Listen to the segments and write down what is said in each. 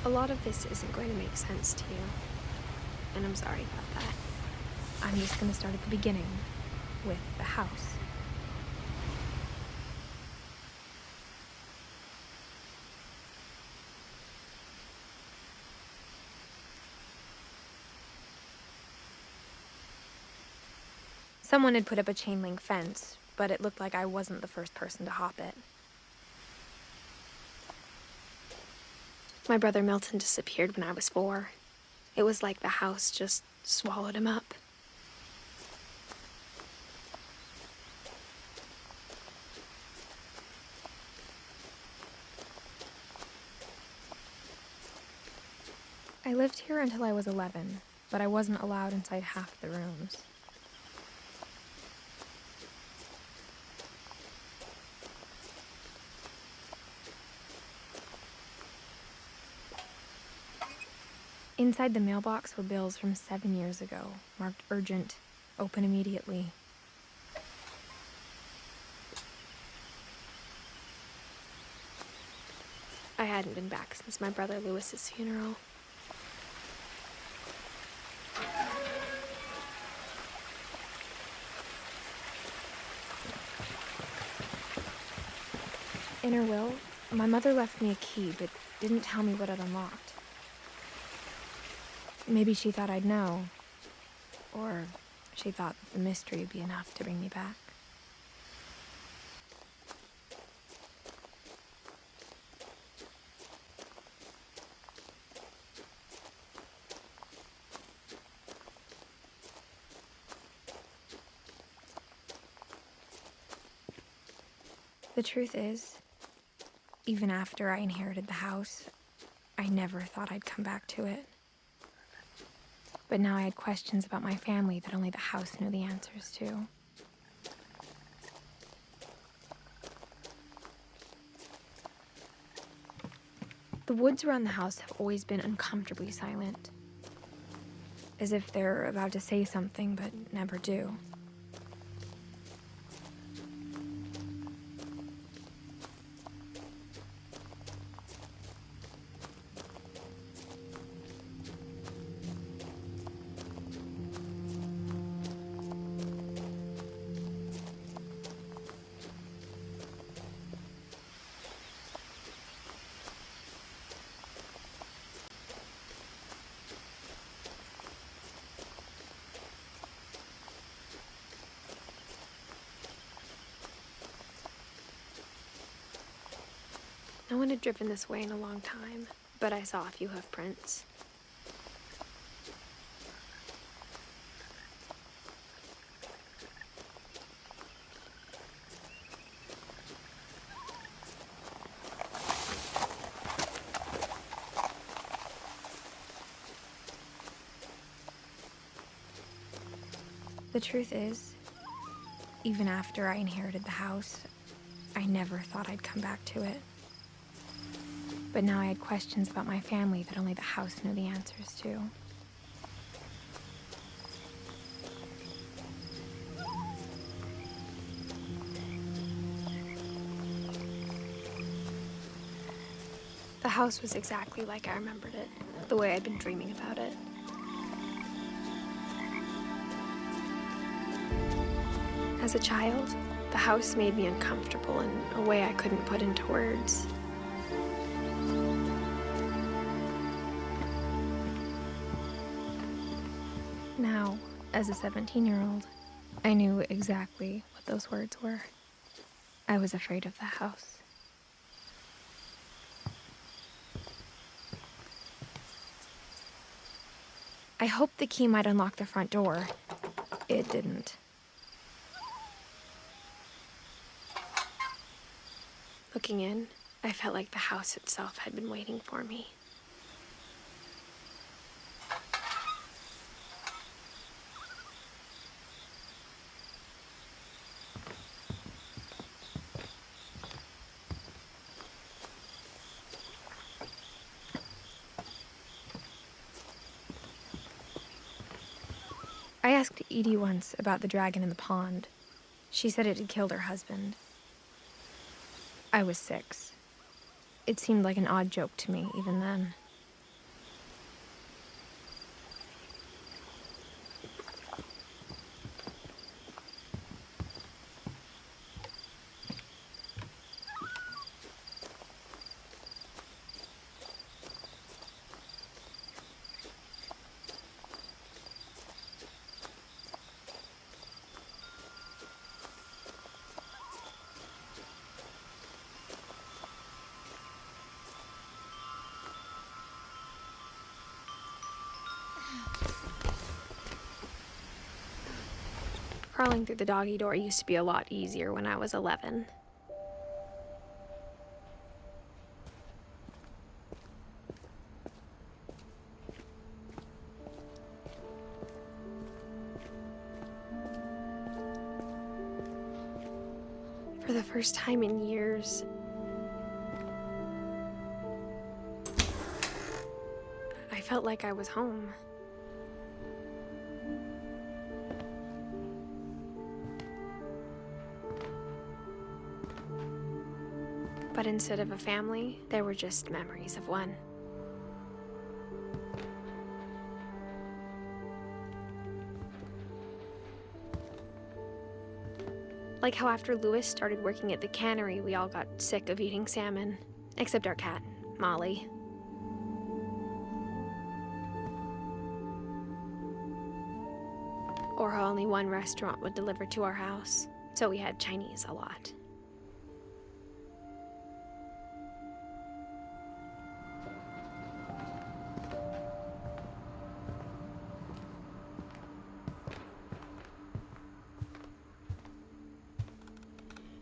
A lot of this isn't going to make sense to you, and I'm sorry about that. I'm just going to start at the beginning, with the house. Someone had put up a chain link fence, but it looked like I wasn't the first person to hop it. My brother Milton disappeared when I was 4. It was like the house just swallowed him up. I lived here until I was 11, but I wasn't allowed inside half the rooms. Inside the mailbox were bills from 7 years ago, marked urgent, open immediately. I hadn't been back since my brother Lewis's funeral. In her will, my mother left me a key, but didn't tell me what it unlocked. Maybe she thought I'd know, or she thought that the mystery would be enough to bring me back. The truth is, even after I inherited the house, I never thought I'd come back to it. But now I had questions about my family that only the house knew the answers to. The woods around the house have always been uncomfortably silent, as if they're about to say something but never do. No one had driven this way in a long time, but I saw a few hoof prints. The truth is, even after I inherited the house, I never thought I'd come back to it. But now I had questions about my family that only the house knew the answers to. The house was exactly like I remembered it, the way I'd been dreaming about it. As a child, the house made me uncomfortable in a way I couldn't put into words. Now, as a 17-year-old, I knew exactly what those words were. I was afraid of the house. I hoped the key might unlock the front door. It didn't. Looking in, I felt like the house itself had been waiting for me. I asked Edie once about the dragon in the pond. She said it had killed her husband. I was 6. It seemed like an odd joke to me even then. Crawling through the doggy door used to be a lot easier when I was 11. For the first time in years, I felt like I was home. But instead of a family, there were just memories of one. Like how after Louis started working at the cannery, we all got sick of eating salmon. Except our cat, Molly. Or how only one restaurant would deliver to our house, so we had Chinese a lot.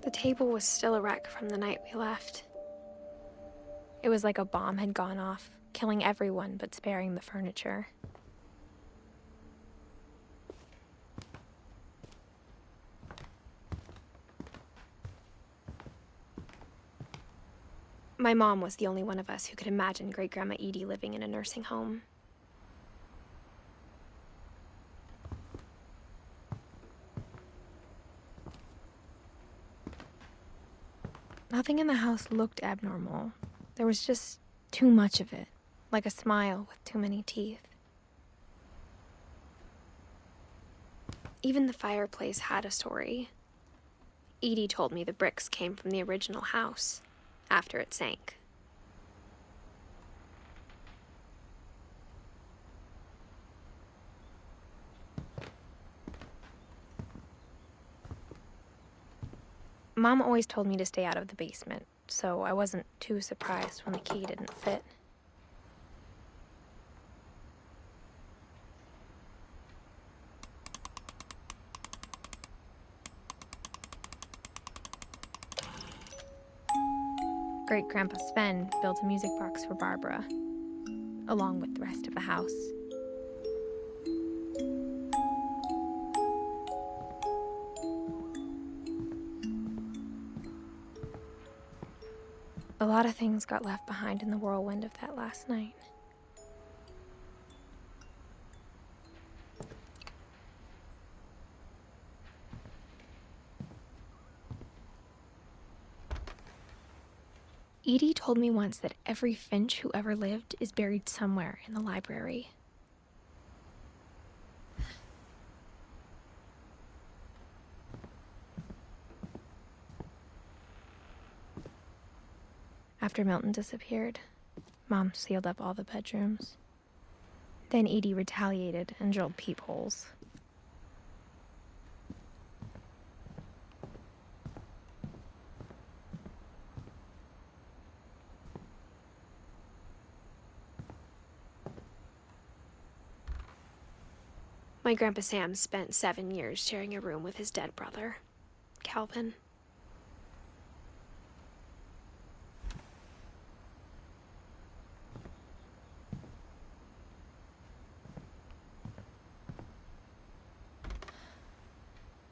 The table was still a wreck from the night we left. It was like a bomb had gone off, killing everyone but sparing the furniture. My mom was the only one of us who could imagine Great-Grandma Edie living in a nursing home. Nothing in the house looked abnormal. There was just too much of it, like a smile with too many teeth. Even the fireplace had a story. Edie told me the bricks came from the original house, after it sank. Mom always told me to stay out of the basement, so I wasn't too surprised when the key didn't fit. Great-Grandpa Sven built a music box for Barbara, along with the rest of the house. A lot of things got left behind in the whirlwind of that last night. Edie told me once that every Finch who ever lived is buried somewhere in the library. After Milton disappeared, Mom sealed up all the bedrooms. Then Edie retaliated and drilled peepholes. My Grandpa Sam spent 7 years sharing a room with his dead brother, Calvin.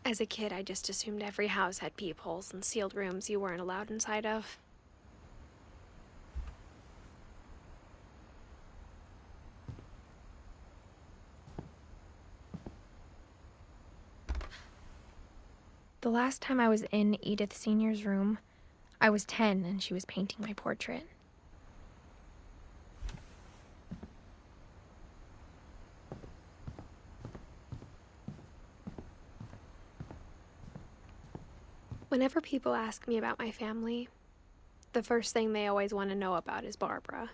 As a kid, I just assumed every house had peepholes and sealed rooms you weren't allowed inside of. The last time I was in Edith Sr.'s room, I was 10 and she was painting my portrait. Whenever people ask me about my family, the first thing they always want to know about is Barbara.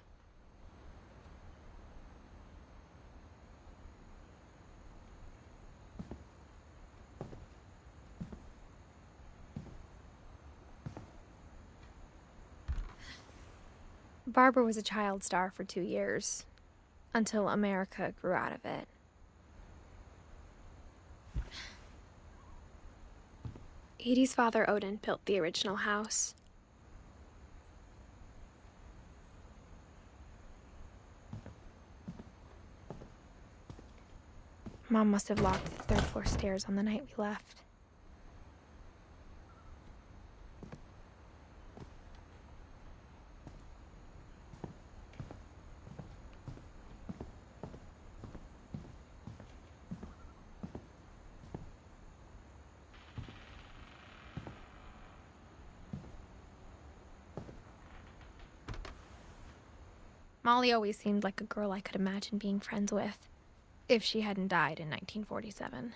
Barbara was a child star for 2 years, until America grew out of it. Edie's father, Odin, built the original house. Mom must have locked the third-floor stairs on the night we left. Molly always seemed like a girl I could imagine being friends with, if she hadn't died in 1947.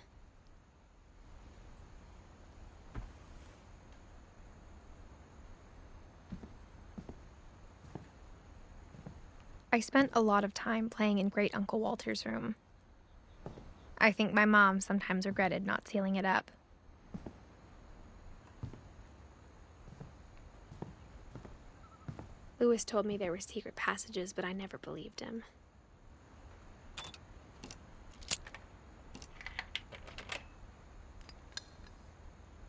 I spent a lot of time playing in Great Uncle Walter's room. I think my mom sometimes regretted not sealing it up. Lewis told me there were secret passages, but I never believed him.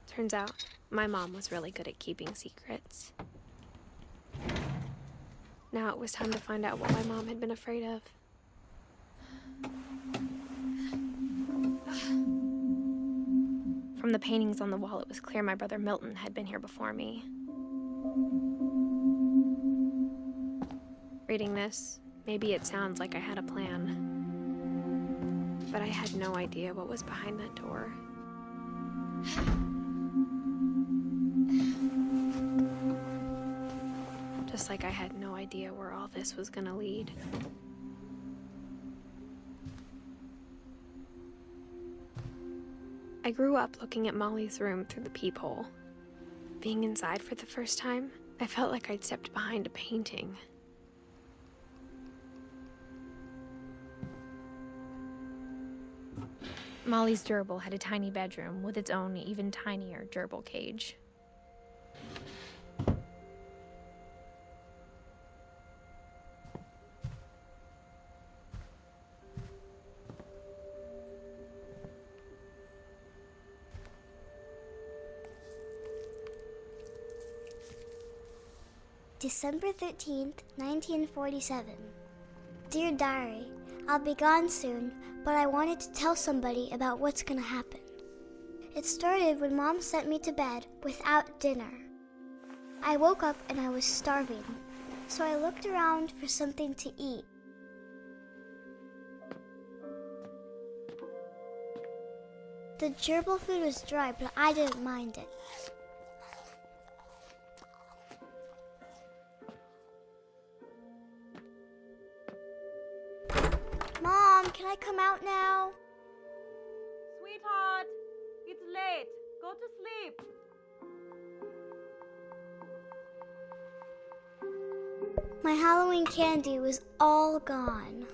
Turns out, my mom was really good at keeping secrets. Now it was time to find out what my mom had been afraid of. From the paintings on the wall, it was clear my brother Milton had been here before me. Reading this, maybe it sounds like I had a plan. But I had no idea what was behind that door. Just like I had no idea where all this was gonna lead. I grew up looking at Molly's room through the peephole. Being inside for the first time, I felt like I'd stepped behind a painting. Molly's gerbil had a tiny bedroom with its own even tinier gerbil cage. December 13th, 1947. Dear Diary, I'll be gone soon, but I wanted to tell somebody about what's gonna happen. It started when Mom sent me to bed without dinner. I woke up and I was starving, so I looked around for something to eat. The gerbil food was dry, but I didn't mind it. Mom, can I come out now? Sweetheart, it's late. Go to sleep. My Halloween candy was all gone.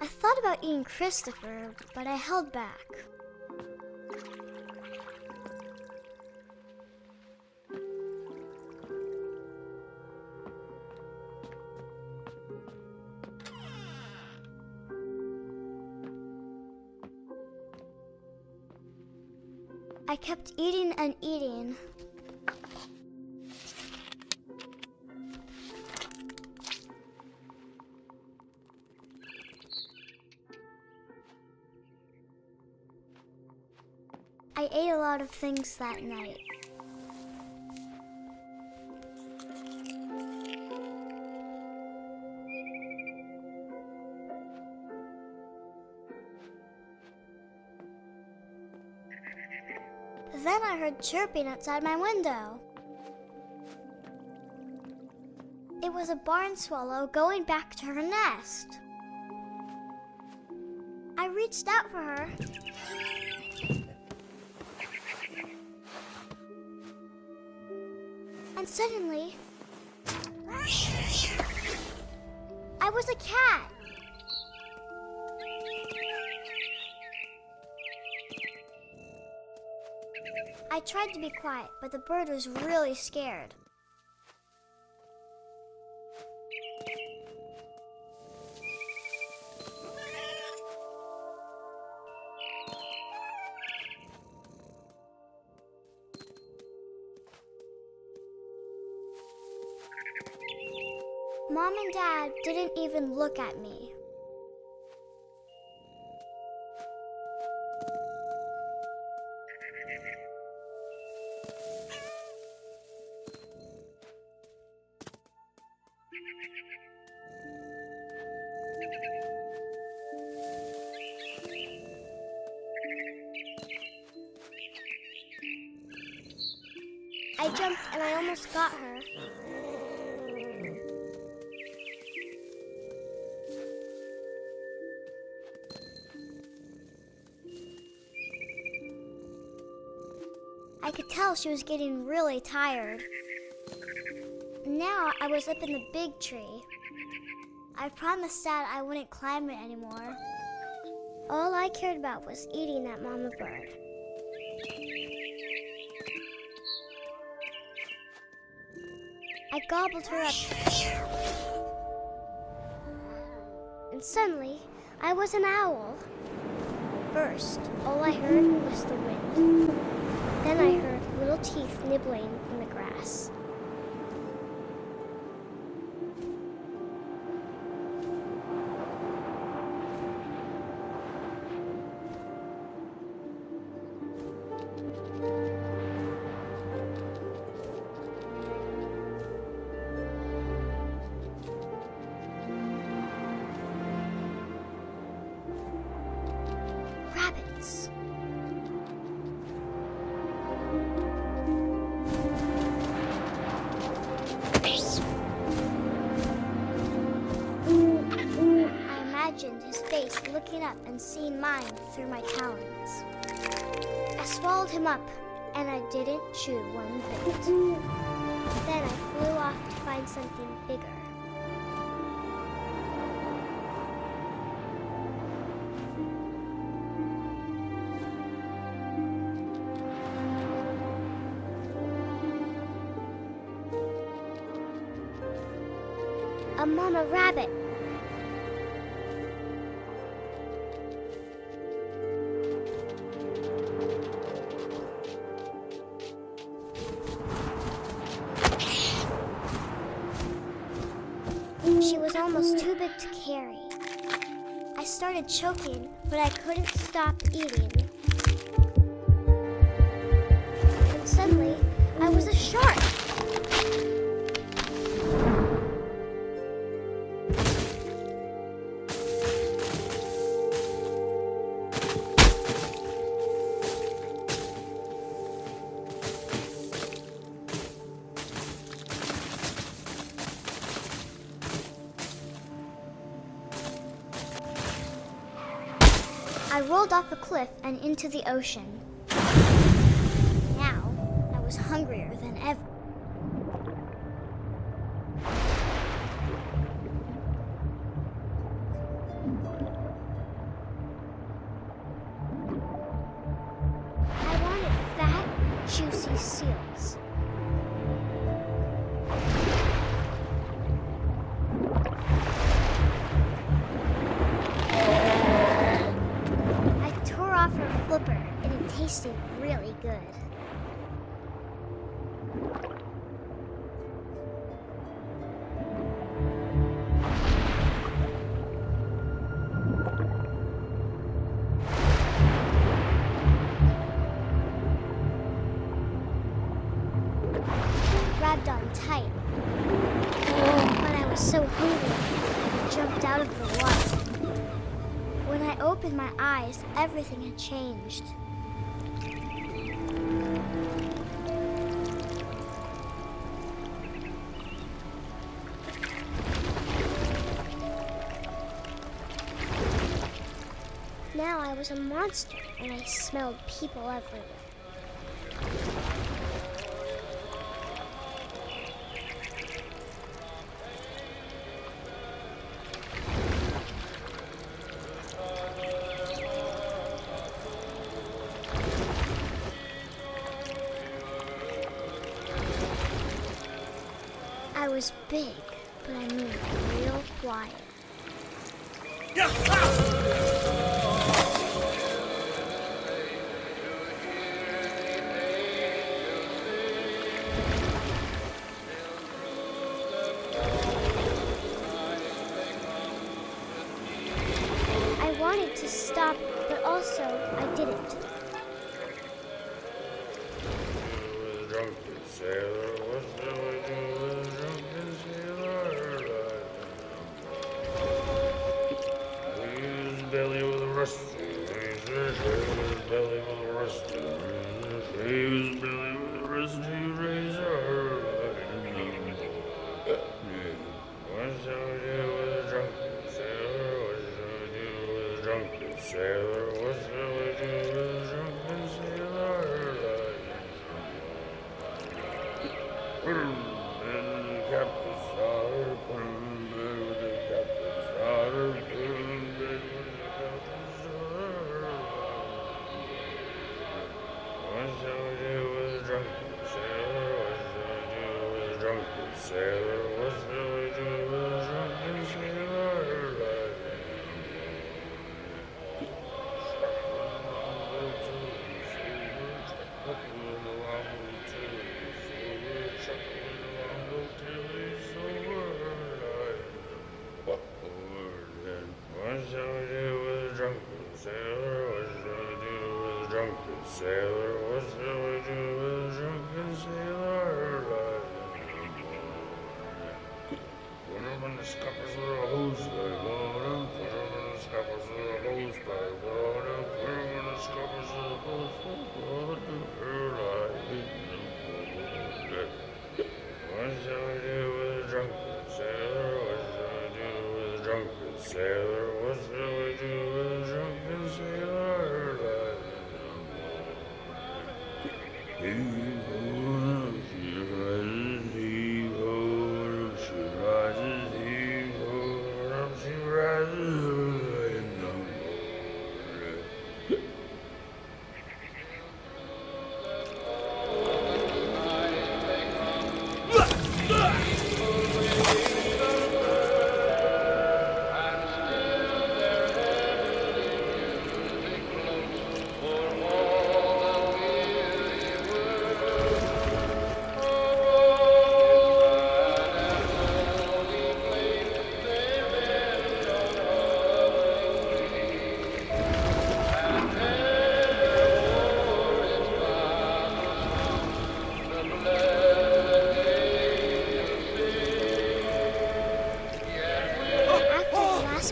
I thought about eating Christopher, but I held back. I kept eating and eating. I ate a lot of things that night. Then I heard chirping outside my window. It was a barn swallow going back to her nest. I reached out for her. And suddenly, I was a cat. I tried to be quiet, but the bird was really scared. Mom and Dad didn't even look at me. I jumped and I almost got her. I could tell she was getting really tired. Now I was up in the big tree. I promised Dad I wouldn't climb it anymore. All I cared about was eating that mama bird. I gobbled her up. And suddenly, I was an owl. First, all I heard was the wind. Then I heard little teeth nibbling in the grass. Rabbits. I imagined his face looking up and seeing mine through my talons. I swallowed him up, and I didn't chew one bit. Then I flew off to find something bigger. A mama rabbit. She was almost too big to carry. I started choking, but I couldn't stop eating. And suddenly, I was a shark. I rolled off a cliff and into the ocean. Now, I was hungrier than ever. I wanted fat, juicy seals. Her flipper, and it tasted really good. Grabbed on tight. But I was so hungry, I jumped out of the water. When I opened my eyes, everything had changed. Now I was a monster, and I smelled people everywhere. I was big, but I moved real quiet. wanted to stop, but also I didn't.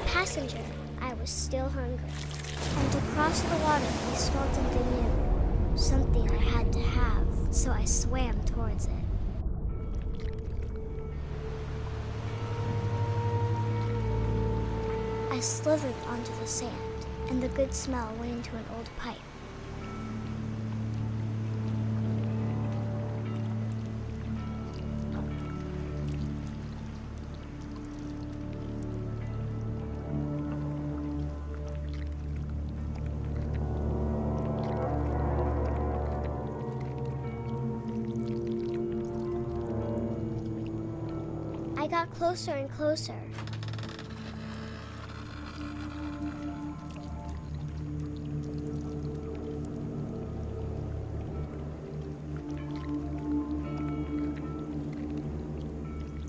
Passenger, I was still hungry. And to cross the water, I smelled something new. Something I had to have, so I swam towards it. I slithered onto the sand, and the good smell went into an old pipe. I got closer and closer.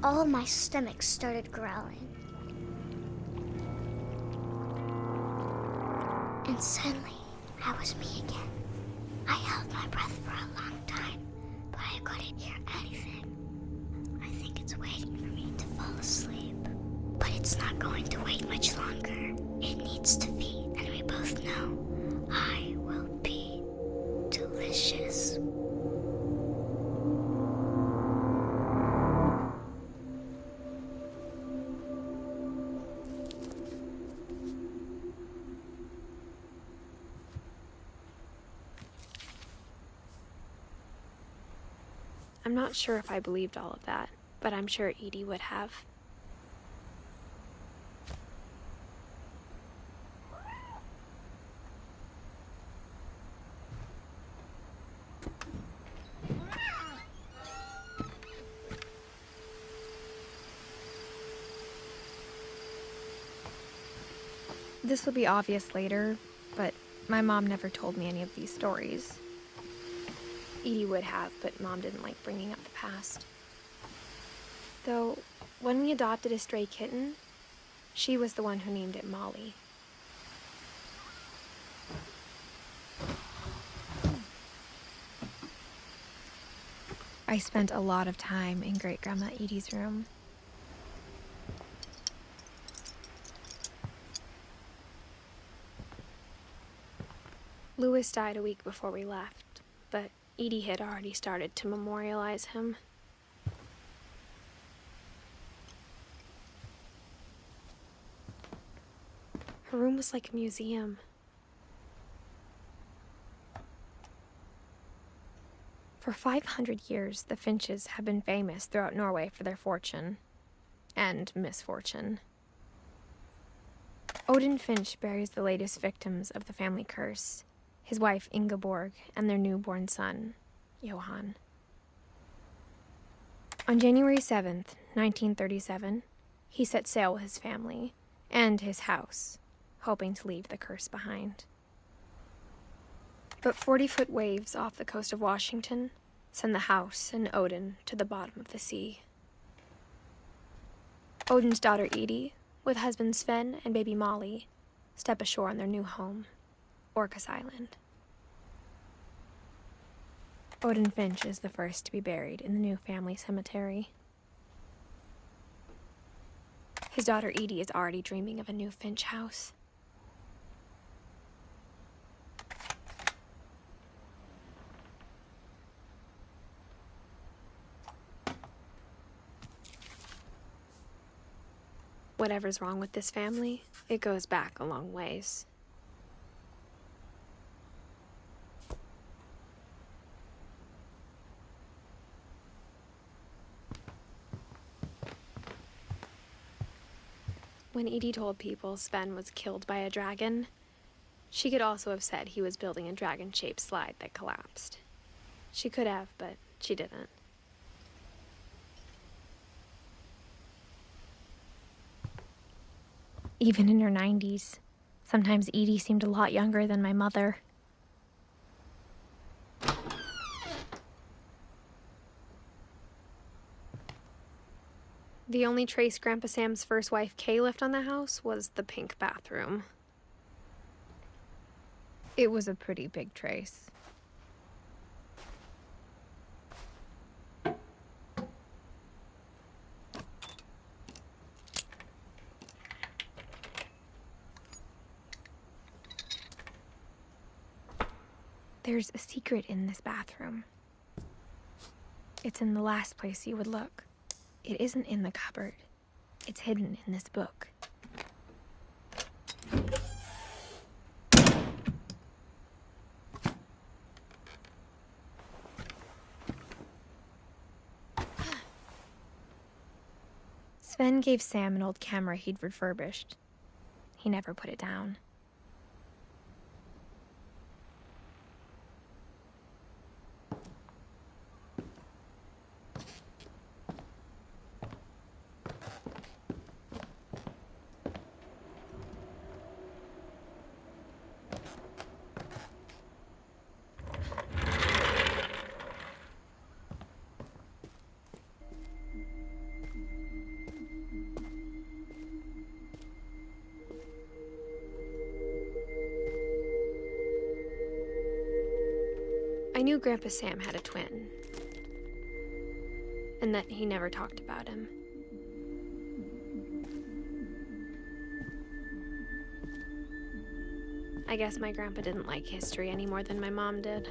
All of my stomach started growling. And suddenly, I was me again. I held my breath for a long time, but I couldn't hear anything. I think it's waiting for me to fall asleep. But it's not going to wait much longer. It needs to feed, and we both know I will be delicious. I'm not sure if I believed all of that, but I'm sure Edie would have. This will be obvious later, but my mom never told me any of these stories. Edie would have, but Mom didn't like bringing up the past. Though, when we adopted a stray kitten, she was the one who named it Molly. I spent a lot of time in Great-Grandma Edie's room. Louis died a week before we left, but Edie had already started to memorialize him. Her room was like a museum. For 500 years, the Finches have been famous throughout Norway for their fortune and misfortune. Odin Finch buries the latest victims of the family curse, his wife Ingeborg and their newborn son, Johan. On January 7th, 1937, he set sail with his family and his house, hoping to leave the curse behind. But 40-foot waves off the coast of Washington send the house and Odin to the bottom of the sea. Odin's daughter Edie, with husband Sven and baby Molly, step ashore on their new home, Orcas Island. Odin Finch is the first to be buried in the new family cemetery. His daughter Edie is already dreaming of a new Finch house. Whatever's wrong with this family, it goes back a long ways. When Edie told people Sven was killed by a dragon, she could also have said he was building a dragon-shaped slide that collapsed. She could have, but she didn't. Even in her 90s, sometimes Edie seemed a lot younger than my mother. The only trace Grandpa Sam's first wife Kay left on the house was the pink bathroom. It was a pretty big trace. There's a secret in this bathroom. It's in the last place you would look. It isn't in the cupboard. It's hidden in this book. Sven gave Sam an old camera he'd refurbished. He never put it down. I knew Grandpa Sam had a twin, and that he never talked about him. I guess my grandpa didn't like history any more than my mom did.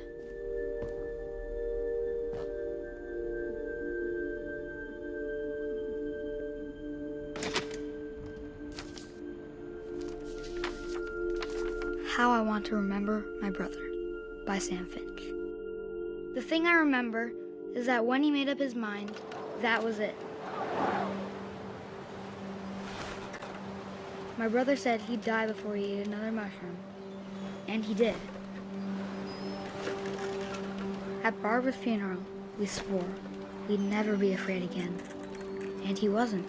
How I Want to Remember My Brother by Sam Finch. The thing I remember is that when he made up his mind, that was it. My brother said he'd die before he ate another mushroom, and he did. At Barbara's funeral, we swore we'd never be afraid again, and he wasn't.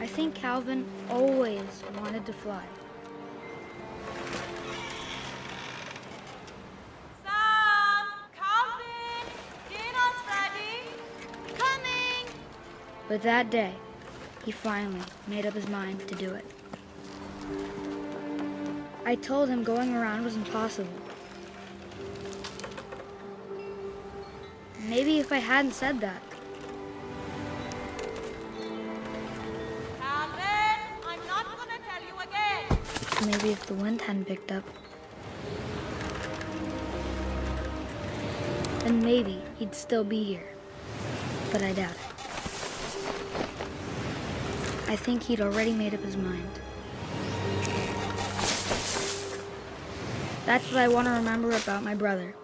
I think Calvin always wanted to fly. But that day, he finally made up his mind to do it. I told him going around was impossible. Maybe if I hadn't said that. Calvin, I'm not gonna tell you again. Maybe if the wind hadn't picked up. Then maybe he'd still be here. But I doubt it. I think he'd already made up his mind. That's what I want to remember about my brother.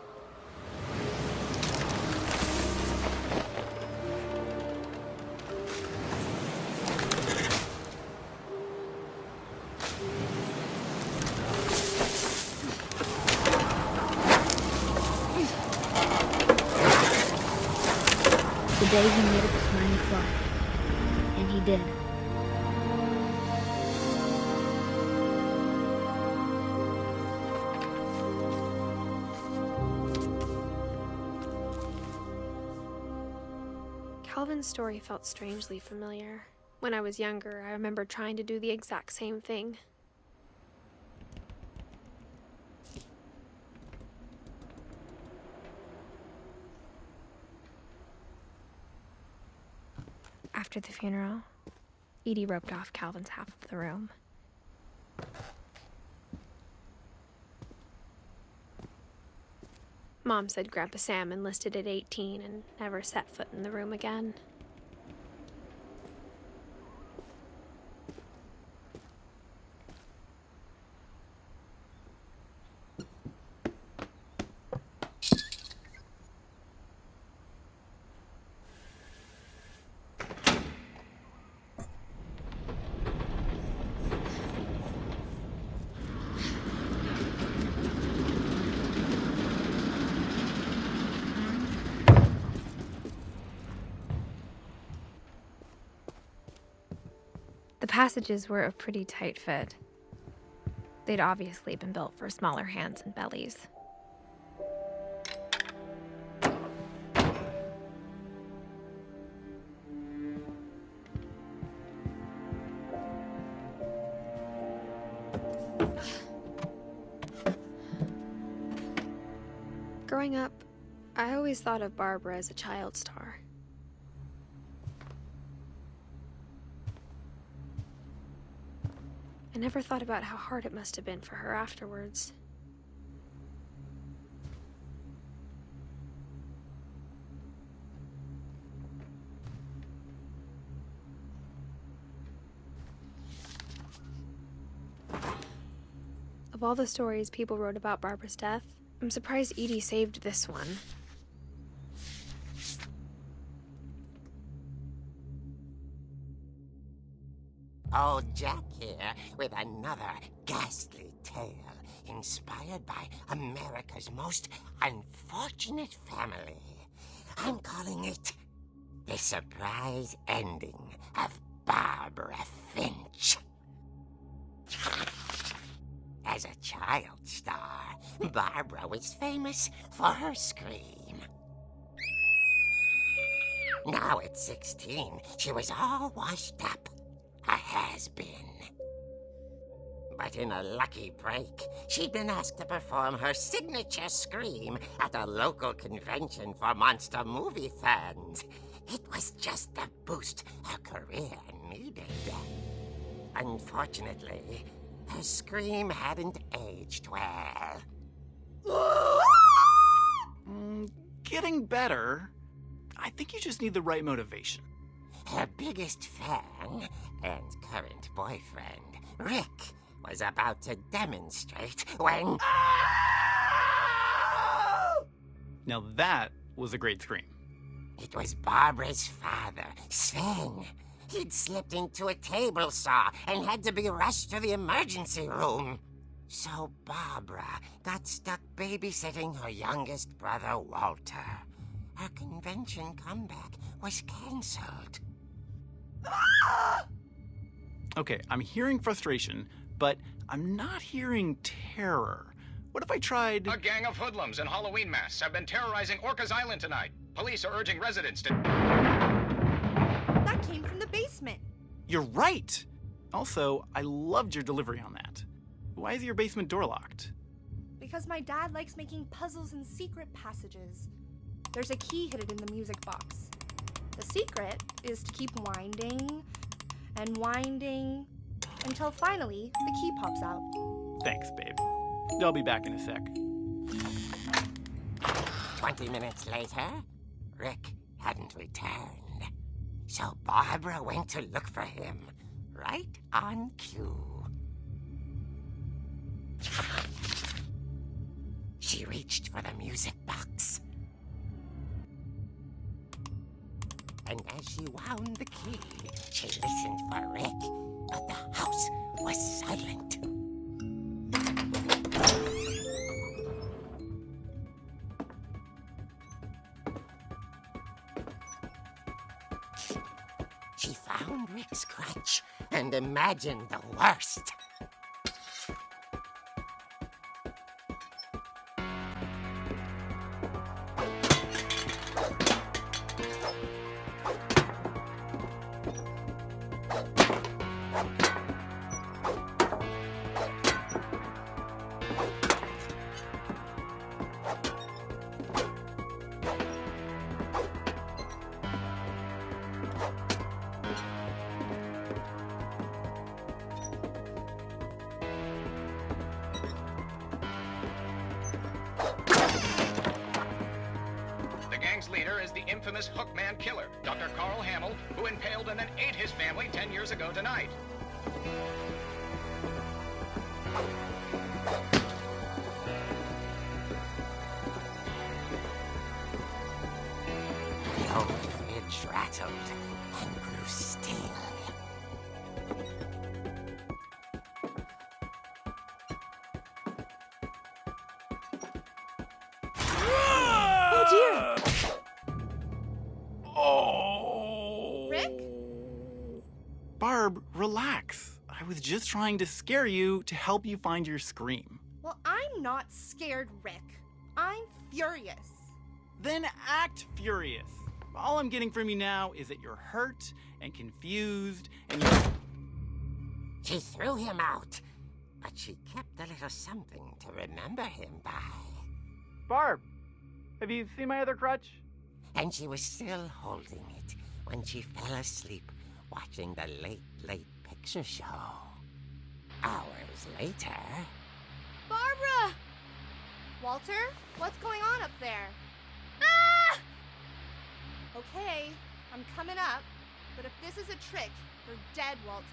The day he made up his mind to fly. And he did. Calvin's story felt strangely familiar. When I was younger, I remember trying to do the exact same thing. After the funeral, Edie roped off Calvin's half of the room. Mom said Grandpa Sam enlisted at 18 and never set foot in the room again. The passages were a pretty tight fit. They'd obviously been built for smaller hands and bellies. Growing up, I always thought of Barbara as a child star. I never thought about how hard it must have been for her afterwards. Of all the stories people wrote about Barbara's death, I'm surprised Edie saved this one. Old Jack here with another ghastly tale inspired by America's most unfortunate family. I'm calling it The Surprise Ending of Barbara Finch. As a child star, Barbara was famous for her scream. Now at 16, she was all washed up. A has-been. But in a lucky break, she'd been asked to perform her signature scream at a local convention for monster movie fans. It was just the boost her career needed. Unfortunately, her scream hadn't aged well. Getting better. I think you just need the right motivation. Her biggest fan and current boyfriend, Rick, was about to demonstrate when... Now that was a great scream. It was Barbara's father, Sven. He'd slipped into a table saw and had to be rushed to the emergency room. So Barbara got stuck babysitting her youngest brother, Walter. Her convention comeback was cancelled. Okay, I'm hearing frustration, but I'm not hearing terror. What if I tried... A gang of hoodlums in Halloween masks have been terrorizing Orcas Island tonight. Police are urging residents to... That came from the basement. You're right! Also, I loved your delivery on that. Why is your basement door locked? Because my dad likes making puzzles and secret passages. There's a key hidden in the music box. The secret is to keep winding and winding until finally the key pops out. Thanks, babe. I'll be back in a sec. 20 minutes later, Rick hadn't returned. So Barbara went to look for him, right on cue. She reached for the music box. And as she wound the key, she listened for Rick, but the house was silent. She found Rick's crutch and imagined the worst. Leader is the infamous Hookman killer, Dr. Carl Hamill, who impaled and then ate his family 10 years ago tonight. The old fridge rattled and grew still. Barb, relax. I was just trying to scare you to help you find your scream. Well, I'm not scared, Rick. I'm furious. Then act furious. All I'm getting from you now is that you're hurt and confused and you're... She threw him out, but she kept a little something to remember him by. Barb, have you seen my other crutch? And she was still holding it when she fell asleep watching the late picture show. Hours later... Barbara! Walter, what's going on up there? Ah! Okay, I'm coming up, but if this is a trick, you're dead, Walter.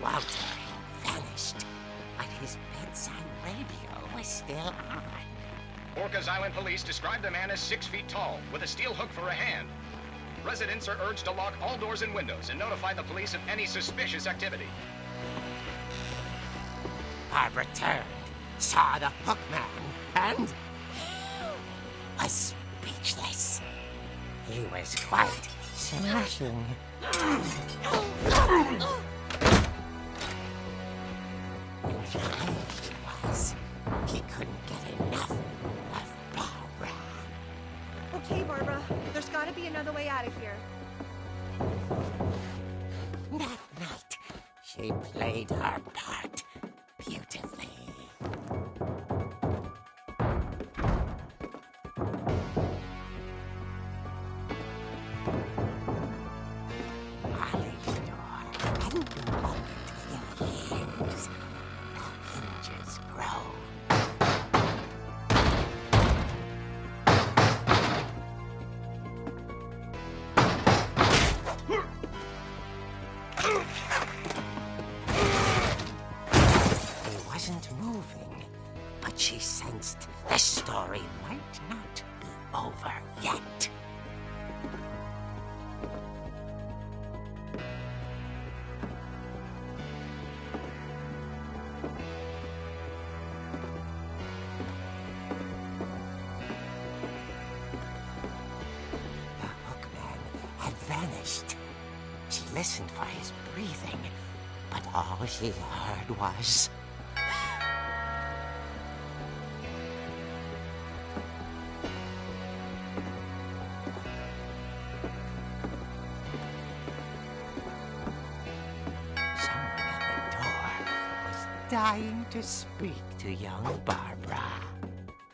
Walter had vanished, but his bedside radio was still on. Orcas Island police describe the man as 6 feet tall, with a steel hook for a hand. Residents are urged to lock all doors and windows and notify the police of any suspicious activity. Barbara turned, saw the hook man, and was speechless. He was quite smashing. He couldn't get enough of Barbara. Okay, Barbara, there's gotta be another way out of here. That night, she played her part beautifully. Molly's door hadn't been opened in years. The hinges groaned. vanished. She listened for his breathing, but all she heard was... someone at the door was dying to speak to young Barbara.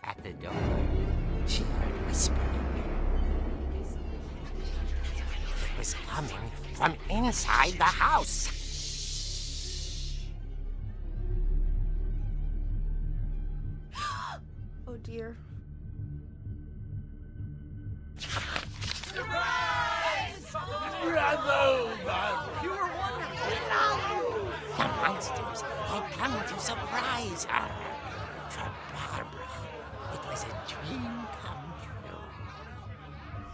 At the door, she heard whispering. It was coming from inside the house. Oh dear. The monsters had come to surprise her. For Barbara, it was a dream come true.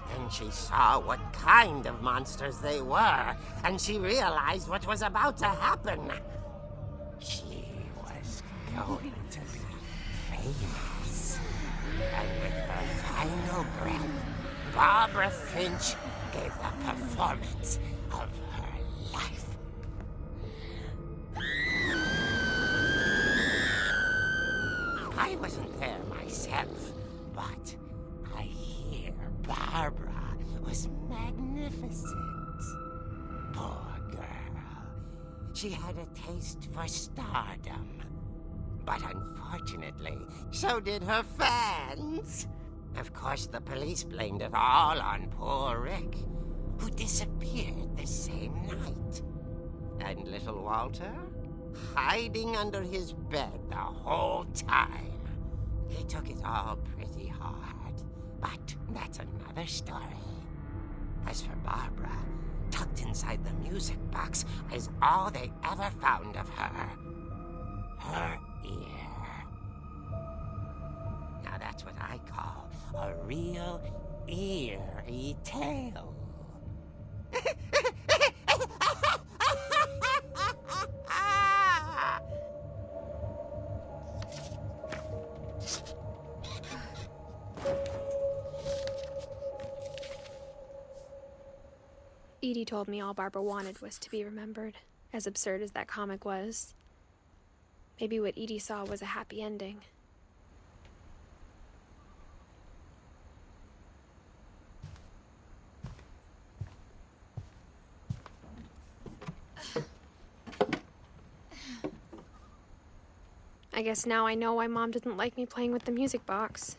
Then she saw what kind of monsters they were, and she realized what was about to happen. She was going to be famous. And with her final breath, Barbara Finch gave the performance of her life. I wasn't there myself, but I hear Barbara was magnificent. Poor girl. She had a taste for stardom. But unfortunately, so did her fans. Of course, the police blamed it all on poor Rick, who disappeared the same night. And little Walter? Hiding under his bed the whole time. He took it all pretty hard, but that's another story. As for Barbara, tucked inside the music box is all they ever found of her. Her ear. Now that's what I call a real eerie tale. Edie told me all Barbara wanted was to be remembered, as absurd as that comic was. Maybe what Edie saw was a happy ending. I guess now I know why Mom didn't like me playing with the music box.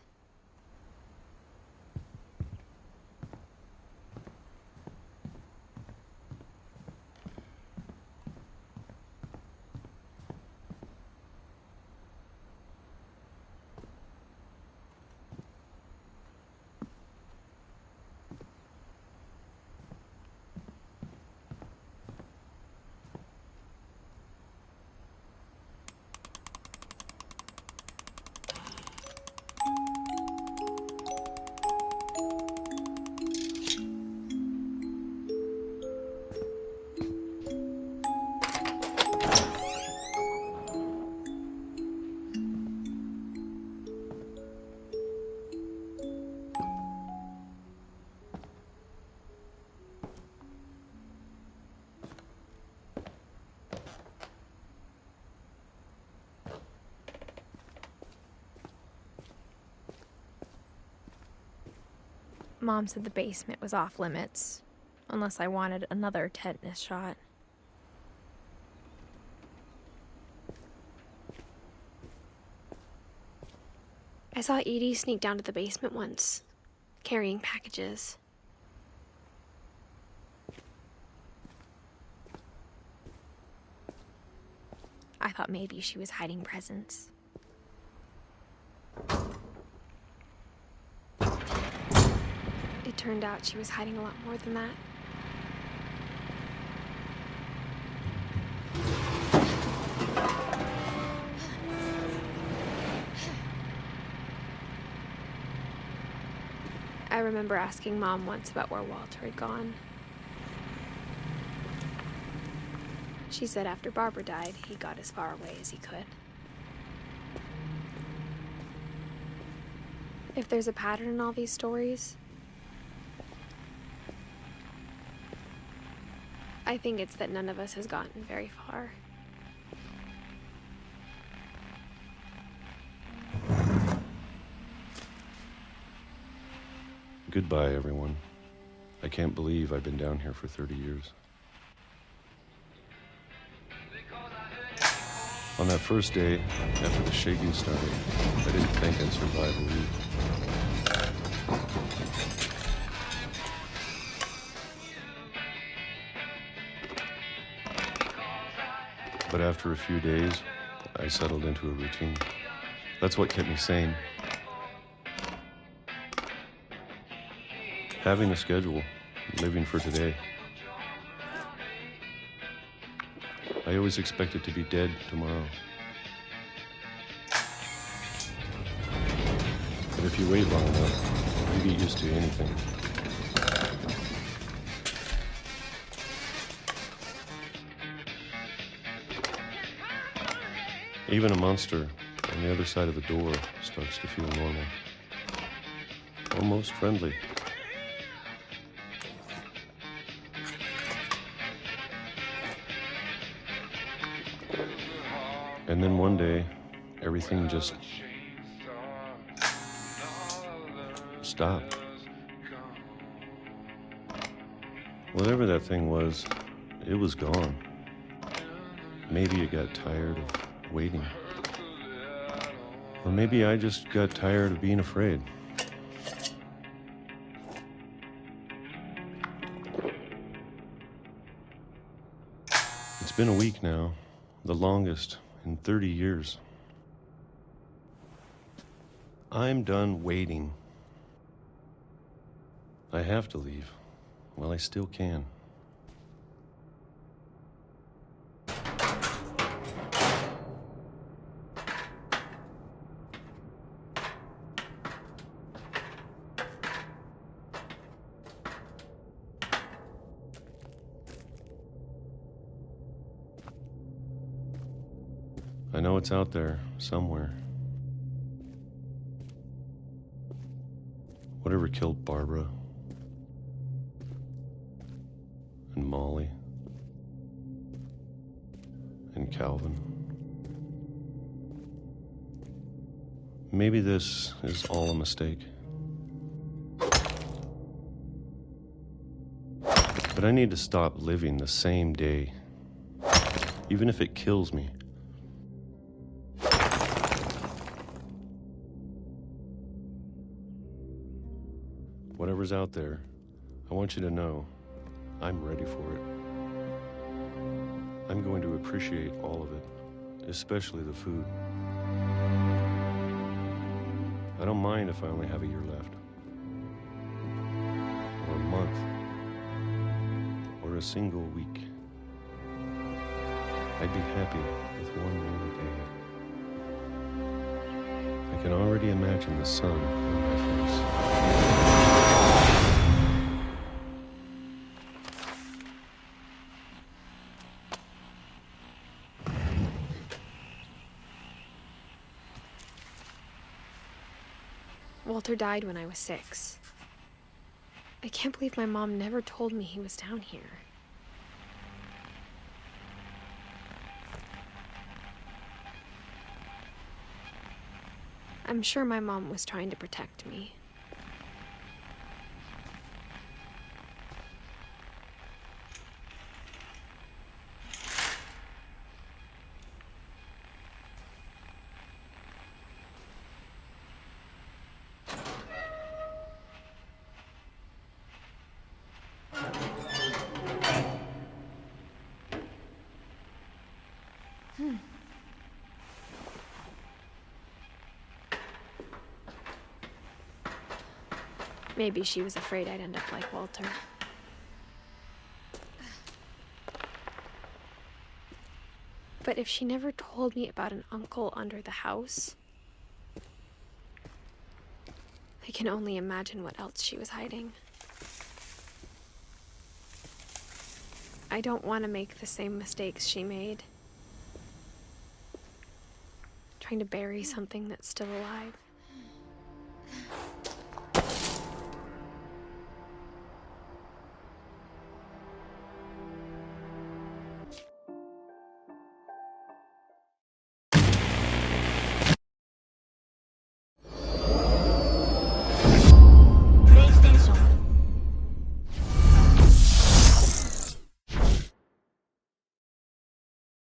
Mom said the basement was off limits, unless I wanted another tetanus shot. I saw Edie sneak down to the basement once, carrying packages. I thought maybe she was hiding presents. It turned out she was hiding a lot more than that. I remember asking Mom once about where Walter had gone. She said after Barbara died, he got as far away as he could. If there's a pattern in all these stories, I think it's that none of us has gotten very far. Goodbye, everyone. I can't believe I've been down here for 30 years. On that first day, after the shaking started, I didn't think I'd survive a week. But after a few days, I settled into a routine. That's what kept me sane. Having a schedule, living for today. I always expected to be dead tomorrow. But if you wait long enough, you get used to anything. Even a monster on the other side of the door starts to feel normal. Almost friendly. And then one day, everything just stopped. Whatever that thing was, it was gone. Maybe it got tired of waiting. Or maybe I just got tired of being afraid. It's been a week now, the longest in 30 years. I'm done waiting. I have to leave. Well, I still can. I know it's out there, somewhere. Whatever killed Barbara and Molly and Calvin. Maybe this is all a mistake. But I need to stop living the same day, even if it kills me. Whatever's out there, I want you to know I'm ready for it. I'm going to appreciate all of it, especially the food. I don't mind if I only have a year left, or a month, or a single week. I'd be happy with one new day. I can already imagine the sun on my face. Walter died when I was 6. I can't believe my mom never told me he was down here. I'm sure my mom was trying to protect me. Maybe she was afraid I'd end up like Walter. But if she never told me about an uncle under the house, I can only imagine what else she was hiding. I don't want to make the same mistakes she made. Trying to bury something that's still alive.